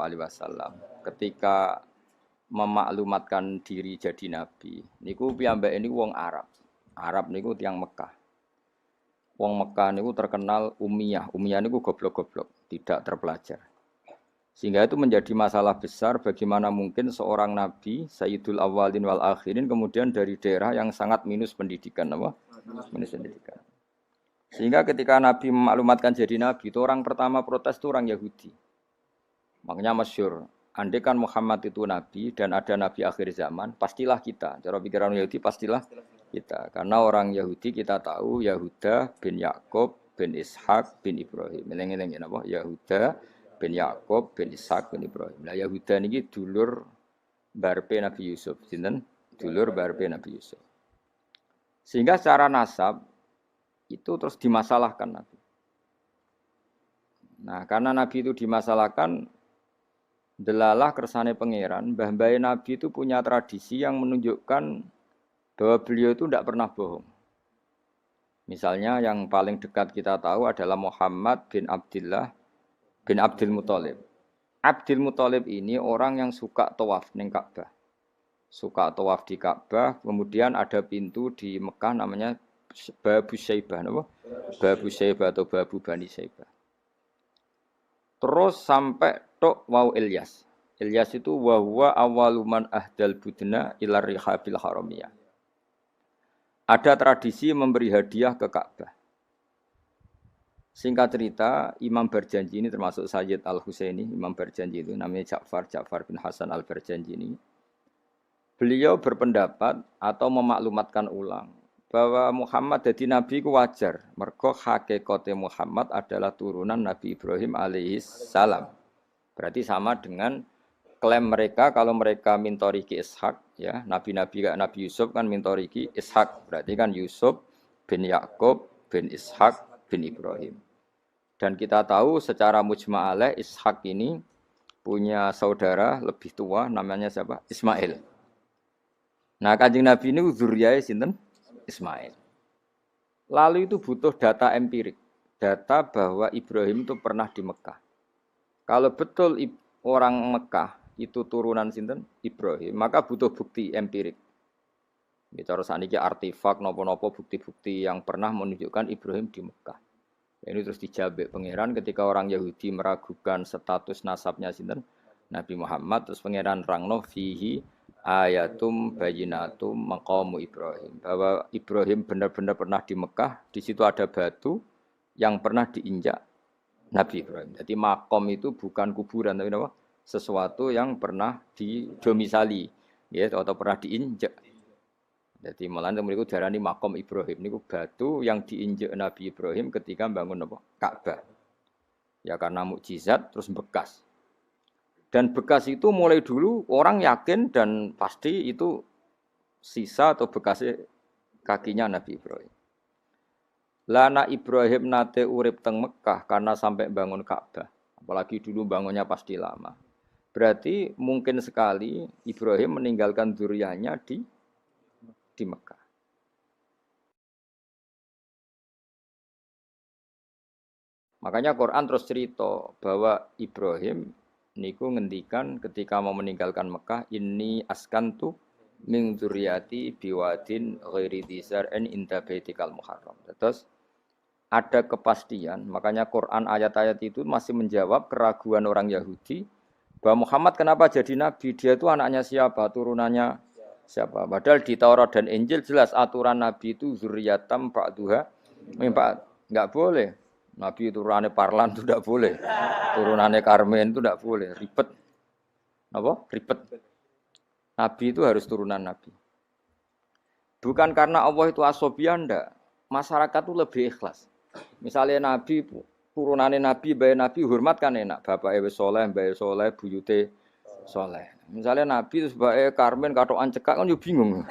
alaihi wasallam ketika memaklumatkan diri jadi nabi niku piyambake niku wong Arab. Arab niku tiyang Mekah. Wong Mekah niku terkenal ummiyah. Ummiyah niku goblok-goblok, tidak terpelajar. Sehingga itu menjadi masalah besar bagaimana mungkin seorang nabi Sayyidul Awwalin wal Akhirin kemudian dari daerah yang sangat minus pendidikan apa? Minus pendidikan. Sehingga ketika Nabi memaklumatkan jadi Nabi itu orang pertama protes itu orang Yahudi. Makanya masyhur, andai kan Muhammad itu Nabi dan ada Nabi akhir zaman, pastilah kita. Cara pikiran Yahudi pastilah kita. Karena orang Yahudi kita tahu Yahuda bin Yakub bin Ishak bin Ibrahim. Eling-eling napa? Yahuda bin Yakub bin Ishak bin Ibrahim. Nah Yahuda niki dulur barpe Nabi Yusuf. Sinten? Dulur barpe Nabi Yusuf. Sehingga secara nasab itu terus dimasalahkan Nabi. Nah, karena Nabi itu dimasalahkan, delalah kersane pangeran, mbah-mbah Nabi itu punya tradisi yang menunjukkan bahwa beliau itu tidak pernah bohong. Misalnya yang paling dekat kita tahu adalah Muhammad bin Abdullah bin Abdul Muthalib. Abdul Muthalib ini orang yang suka tawaf ning Ka'bah. Suka tawaf di Ka'bah, kemudian ada pintu di Mekah namanya Babu Syaibah, apa? Babu Syaibah atau Babu Bani Syaibah. Terus sampai tok wau Ilyas. Ilyas itu wahwa awaluman ahdal budna ilar rihabil haramiyah. Ada tradisi memberi hadiah ke Ka'bah. Singkat cerita, Imam Barjanji ini termasuk Sayyid Al-Husaini, Imam Barjanji itu namanya Ja'far bin Hasan Al-Barjanji ini. Beliau berpendapat atau memaklumatkan ulang bahwa Muhammad jadi nabi ku wajar. Mergo hakikate Muhammad adalah turunan Nabi Ibrahim alaihissalam. Berarti sama dengan klaim mereka kalau mereka mintoriki Ishak, ya nabi-nabi kayak Nabi Yusuf kan mintoriki Ishak. Berarti kan Yusuf bin Yakub bin Ishak bin Ibrahim. Dan kita tahu secara mujma' alaih Ishak ini punya saudara lebih tua namanya siapa? Ismail. Nah, Kanjeng Nabi ini zuriyah sinten? Ismail. Lalu itu butuh data empirik, data bahwa Ibrahim itu pernah di Mekah. Kalau betul orang Mekah itu turunan sinten Ibrahim, maka butuh bukti empirik. Bicara saniki artefak nopo-nopo bukti-bukti yang pernah menunjukkan Ibrahim di Mekah. Ini terus dijabek pangeran ketika orang Yahudi meragukan status nasabnya sinten Nabi Muhammad, terus pangeran rangno fihi ayatum bayinatum maqamu Ibrahim, bahwa Ibrahim benar-benar pernah di Mekah, di situ ada batu yang pernah diinjak Nabi Ibrahim. Jadi makom itu bukan kuburan tapi apa? Sesuatu yang pernah didomisali, ya, atau pernah diinjak. Jadi malah mereka darani makom Ibrahim niku batu yang diinjak Nabi Ibrahim ketika bangun apa? Ka'bah. Ya karena mukjizat terus bekas. Dan bekas itu mulai dulu orang yakin dan pasti itu sisa atau bekas kakinya Nabi Ibrahim. Lana Ibrahim nate urip teng Mekah karena sampai bangun Ka'bah. Apalagi dulu bangunnya pasti lama. Berarti mungkin sekali Ibrahim meninggalkan dzurriyyahnya di Mekah. Makanya Quran terus cerita bahwa Ibrahim niku ngendikan ketika mau meninggalkan Mekah, ini askantu min dzurriyyati biwadin ghairi dzar'in inda baitikal muharram. Terus ada kepastian, makanya Quran ayat-ayat itu masih menjawab keraguan orang Yahudi bahwa Muhammad kenapa jadi nabi? Dia itu anaknya siapa? Turunannya siapa? Padahal di Taurat dan Injil jelas aturan nabi itu dzurriyyatam ba'duha min ba'd. Enggak boleh. Nabi turunannya Parlan itu tidak boleh. Turunannya Karmen itu tidak boleh. Ribet. Apa? Ribet. Nabi itu harus turunan Nabi. Bukan karena Allah itu asobian, enggak. Masyarakat itu lebih ikhlas. Misalnya Nabi, turunannya Nabi, bayi Nabi, hormat kan enak. Bapak Ewe Soleh, bayi Soleh, buyute Soleh. Misalnya Nabi itu sebagai Karmen, katoan cekak kan juga bingung.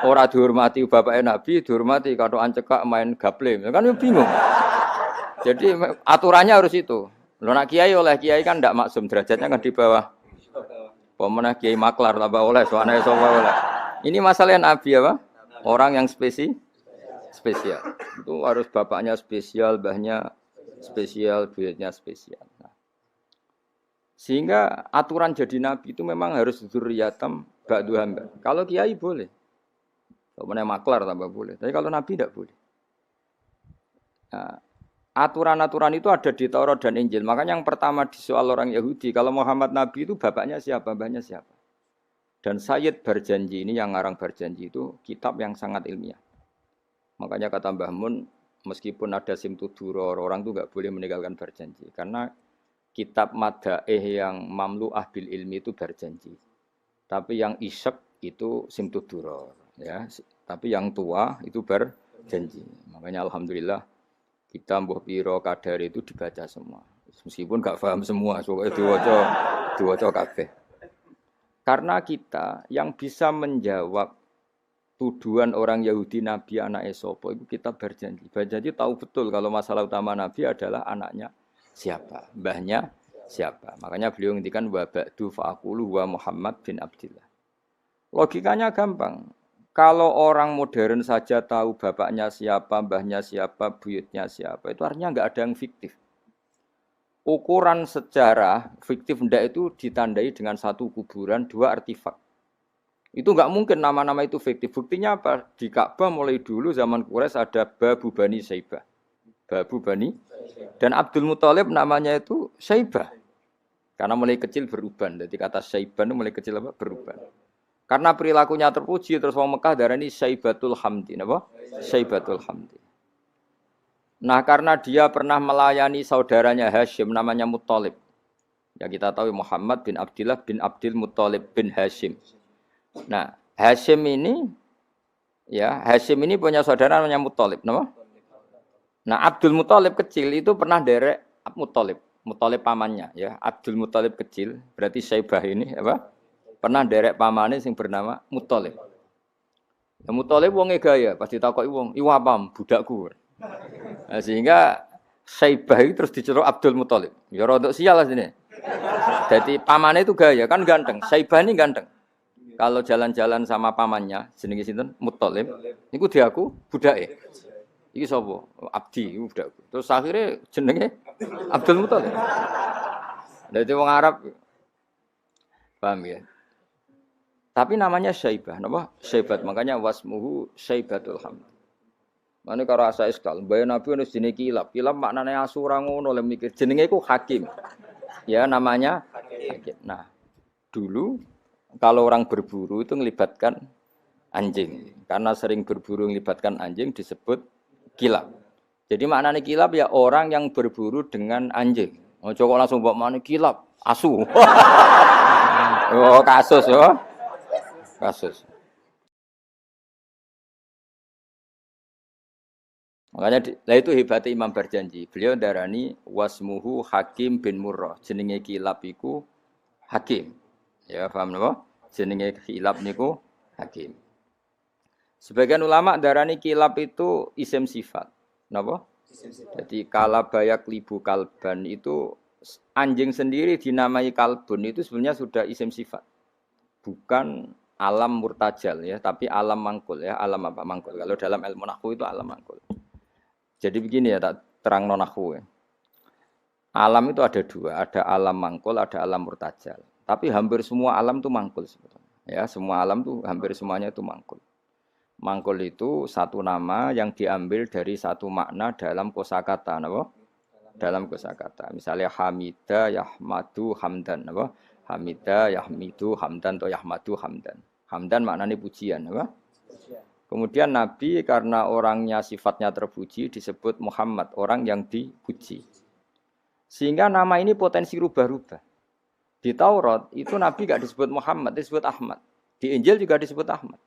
Orang dihormati bapaknya Nabi, dihormati katoan cekak main gaple. Kan juga bingung. Jadi aturannya harus itu. Lo nak kiai oleh kiai kan tidak maksum, derajatnya kan di bawah. Pemenang kiai maklar tambah oleh, soalnya oleh. Ini masalah Nabi apa? Orang yang spesial. Itu harus bapaknya spesial, mbahnya spesial, buyutnya spesial. Nah. Sehingga aturan jadi nabi itu memang harus dzurriyatam ba'du hamba. Kalau kiai boleh. Kalau mana maklar tambah boleh. Tapi kalau nabi tidak boleh. Nah, aturan-aturan itu ada di Taurat dan Injil. Makanya yang pertama di soal orang Yahudi, kalau Muhammad Nabi itu bapaknya siapa, mbahnya siapa. Dan Sayyid berjanji ini, yang ngarang berjanji itu kitab yang sangat ilmiah. Makanya kata Mbah Mun, meskipun ada simtuduror, orang itu nggak boleh meninggalkan berjanji. Karena kitab madaih yang mamlu'ah bil ilmi itu berjanji. Tapi yang isyek itu simtuduror. Ya. Tapi yang tua itu berjanji. Makanya Alhamdulillah, kita mbuh piro kadar itu dibaca semua. Meskipun gak paham semua, soalnya diwaca kabeh. Karena kita yang bisa menjawab tuduhan orang Yahudi Nabi anak sapa itu kita berjanji. Berjanji tahu betul kalau masalah utama Nabi adalah anaknya siapa, mbahnya siapa. Makanya beliau ngendikan wa ba'du fa'aqulu wa Muhammad bin Abdillah. Logikanya gampang. Kalau orang modern saja tahu bapaknya siapa, mbahnya siapa, buyutnya siapa, itu artinya nggak ada yang fiktif. Ukuran sejarah fiktif ndak itu ditandai dengan satu kuburan, dua artefak. Itu nggak mungkin nama-nama itu fiktif. Buktinya apa? Di Ka'bah mulai dulu zaman Quraisy ada Babu Bani Saibah. Babu Bani. Dan Abdul Muthalib namanya itu Saibah. Karena mulai kecil beruban. Jadi kata Saibah itu mulai kecil apa? Beruban. Karena perilakunya terpuji terus wong Mekah darani Saibatul Hamdi, napa? Saibatul Hamdi. Nah, karena dia pernah melayani saudaranya Hashim namanya Muthalib. Ya kita tahu Muhammad bin Abdillah bin Abdul Muthalib bin Hashim. Nah, Hashim ini punya saudara namanya Muthalib, napa? Nah, Abdul Muthalib kecil itu pernah derek Muthalib pamannya ya. Abdul Muthalib kecil berarti Saibah ini apa? Pernah derek pamane sing bernama Muthalib. Ya Muthalib wonge gaya, pas ditakoki wong, "Iwa pam budakku." Nah, sehingga Saibah itu terus diceluk Abdul Muthalib. Ya rodok sial lah sini. Jadi pamannya itu gaya, kan ganteng. Saibah ini ganteng. Kalau jalan-jalan sama pamannya, jenenge sinten? Muthalib. Niku diaku budake. Iki sapa? Abdi, iku budakku. Terus akhirnya jenenge Abdul Muthalib. Dadi wong Arab paham ya? Tapi namanya Syaibah, napa? Syaibat, makanya wasmuhu Syaibatul Hamd. Mane karo asa iskal, mbae Nabi ono jenenge Kilab. Kilab maknane asura ngono le mikir. Jenenge iku Hakim. Ya namanya Hakim. Nah, dulu kalau orang berburu itu melibatkan anjing. Karena sering berburu melibatkan anjing disebut Kilab. Jadi maknane Kilab ya orang yang berburu dengan anjing. Ojo kok langsung mbok maknane Kilab, asu. Oh, kasus yo. Kasus. Makanya lah itu hebatnya Imam berjanji. Beliau darani wasmuhu Hakim bin Murrah. Jenenge Kilab iku Hakim. Ya paham napa? Jenenge Kilab niku Hakim. Sebagian ulama darani Kilab itu isim sifat. Napa? Jadi kalabayak libu kalban itu anjing sendiri dinamai kalbun itu sebenarnya sudah isim sifat. Bukan alam murtajal ya, tapi alam mangkul ya. Alam apa mangkul? Kalau dalam ilmu nahwu itu alam mangkul. Jadi begini ya, tak terang nahwu ya. Alam itu ada dua, ada alam mangkul, ada alam murtajal. Tapi hampir semua alam itu mangkul sebetulnya. Ya, semua alam itu hampir semuanya itu mangkul. Mangkul itu satu nama yang diambil dari satu makna dalam kosakata, napa? Dalam kosakata. Misalnya Hamida, Yahmadu, Hamdan, napa? Hamida, Yahmidu, Hamdan atau Yahmadu, Hamdan. Hamdan maknanya pujian, apa? Kemudian Nabi karena orangnya sifatnya terpuji disebut Muhammad, orang yang dipuji. Sehingga nama ini potensi rubah-rubah. Di Taurat itu Nabi gak disebut Muhammad, disebut Ahmad. Di Injil juga disebut Ahmad.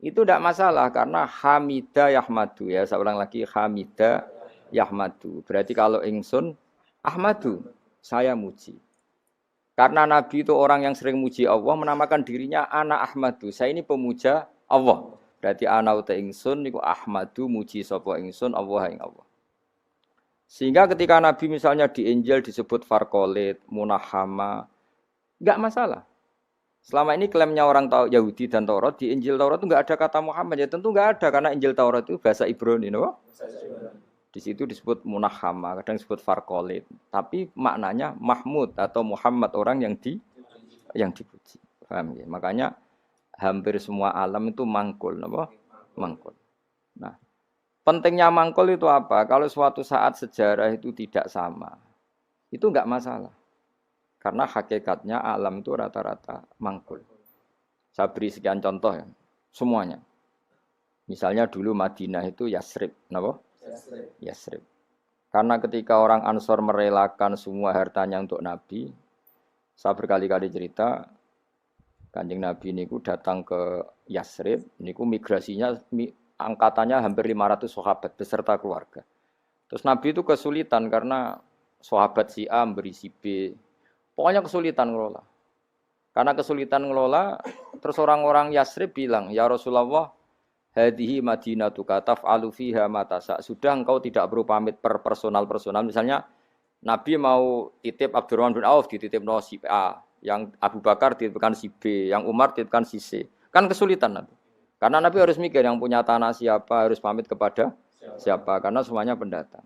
Itu tidak masalah karena Hamida Yahmadu ya. Saya ulang lagi Hamida Yahmadu. Berarti kalau ingsun Ahmadu, saya muji. Karena Nabi itu orang yang sering muji Allah, menamakan dirinya Ana Ahmadu. Saya ini pemuja Allah. Berarti ana uta ingsun niku Ahmadu muji sapa ingsun Allah ing Allah. Sehingga ketika Nabi misalnya di Injil disebut Farqolit, Munahama, enggak masalah. Selama ini klaimnya orang Yahudi dan Taurat, di Injil Taurat itu enggak ada kata Muhammad. Ya tentu enggak ada karena Injil Taurat itu bahasa Ibrani, no? Di situ disebut munahama, kadang disebut farqolid. Tapi maknanya Mahmud atau Muhammad, orang yang dipuji. Paham ya? Makanya hampir semua alam itu mangkul, apa? Mangkul. Nah, pentingnya mangkul itu apa? Kalau suatu saat sejarah itu tidak sama, itu enggak masalah. Karena hakikatnya alam itu rata-rata mangkul. Saya beri sekian contoh ya, semuanya. Misalnya dulu Madinah itu Yasrib, kenapa? Yasrib. Karena ketika orang Ansor merelakan semua hartanya untuk Nabi, saya berkali-kali cerita, Kanjeng Nabi niku datang ke Yasrib, niku migrasinya angkatannya hampir 500 sahabat beserta keluarga. Terus Nabi itu kesulitan karena sahabat si A memberi si B. Pokoknya kesulitan ngelola. Karena kesulitan ngelola, terus orang-orang Yasrib bilang, "Ya Rasulullah, hadhihi madinatuka taf'alu fiha ma tasa." Sudah engkau tidak perlu pamit per personal. Misalnya Nabi mau titip Abdurrahman bin Auf dititip no si A, yang Abu Bakar dititipkan si B, yang Umar dititipkan si C. Kan kesulitan Nabi. Karena Nabi harus mikir yang punya tanah siapa, harus pamit kepada siapa, karena semuanya pendatang.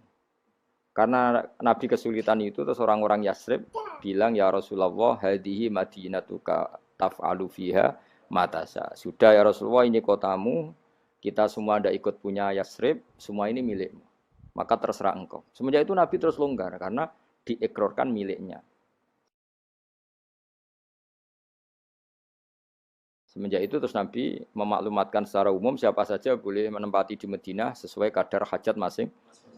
Karena Nabi kesulitan itu, terus orang-orang Yasrib bilang, "Ya Rasulullah, hadhihi madinatuka taf'alu fiha ma tasa." Sudah ya Rasulullah, ini kotamu, kita semua ada ikut punya Yasrib, semua ini milikmu. Maka terserah engkau. Semenjak itu Nabi terus longgar karena diikrarkan miliknya. Semenjak itu terus Nabi memaklumatkan secara umum siapa saja boleh menempati di Madinah sesuai kadar hajat masing.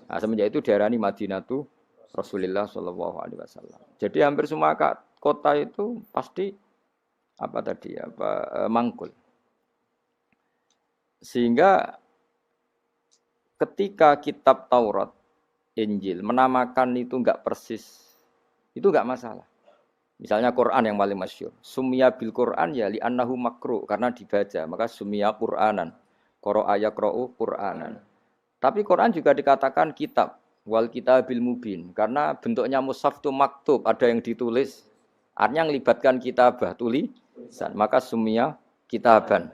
Nah, semenjak itu diarani Madinatu Rasulullah Shallallahu Alaihi Wasallam. Jadi hampir semua kota itu pasti mangkul. Sehingga ketika kitab Taurat, Injil menamakan itu enggak persis, itu enggak masalah. Misalnya Quran yang paling masyhur, sumya bil Quran ya li annahu makru, karena dibaca, maka sumya Quranan. Qara'a yaqra'u Quranan. Tapi Quran juga dikatakan kitab, wal kitabil mubin, karena bentuknya mushaf itu maktub, ada yang ditulis. Artinya melibatkan kitabah, tulisan, maka sumya kitaban.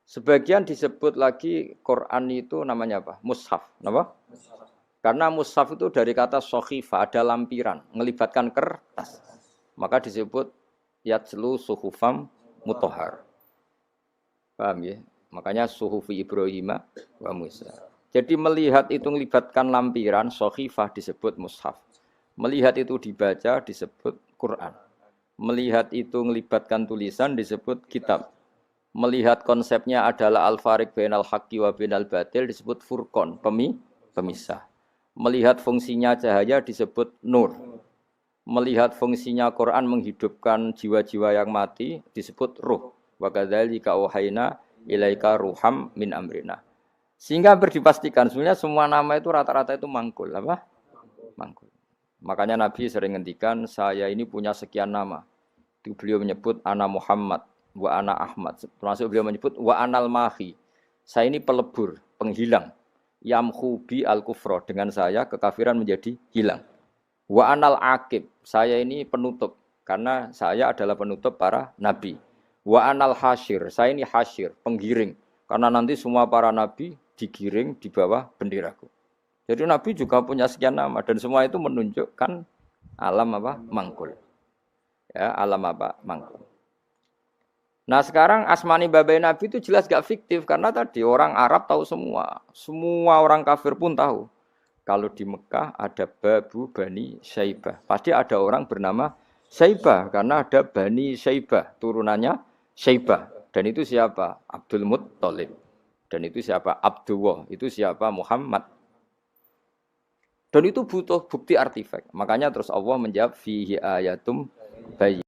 Sebagian disebut lagi Quran itu namanya apa? Mushaf, apa? Karena mushaf itu dari kata sohifah, ada lampiran, melibatkan kertas. Maka disebut yatslu suhufam mutohar. Paham ya? Makanya suhufi Ibrahim wa Musa. Jadi melihat itu melibatkan lampiran, sohifah disebut mushaf. Melihat itu dibaca disebut Quran. Melihat itu melibatkan tulisan disebut kitab. Melihat konsepnya adalah al-fariq bainal haqqi wa bainal batil disebut furqan, pemisah. Melihat fungsinya cahaya disebut nur. Melihat fungsinya Quran menghidupkan jiwa-jiwa yang mati disebut ruh. Wa kadzalika auhayna ilaika ruham min amrina. Sehingga berdipastikan sebenarnya semua nama itu rata-rata itu mangkul, apa? Mangkul. Makanya Nabi sering ngendikan, saya ini punya sekian nama. Itu beliau menyebut ana Muhammad, wa ana Ahmad. Termasuk beliau menyebut wa anal mahi. Saya ini pelebur, penghilang. Yamhu bi al-kufra, dengan saya kekafiran menjadi hilang. Wa anal aqib, saya ini penutup karena saya adalah penutup para nabi. Wa anal hasyir, saya ini hasyir, penggiring. Karena nanti semua para nabi digiring di bawah benderaku. Jadi nabi juga punya sekian nama dan semua itu menunjukkan alam apa? Mangkul. Ya, alam apa? Mangkul. Nah sekarang asmani babai nabi itu jelas gak fiktif karena tadi orang Arab tahu semua. Semua orang kafir pun tahu. Kalau di Mekah ada Babu Bani Syaibah. Pasti ada orang bernama Syaibah karena ada Bani Syaibah, turunannya Syaibah. Dan itu siapa? Abdul Muttalib. Dan itu siapa? Abdullah. Itu siapa? Muhammad. Dan itu butuh bukti artefak. Makanya terus Allah menjawab fihi ayatum bayi.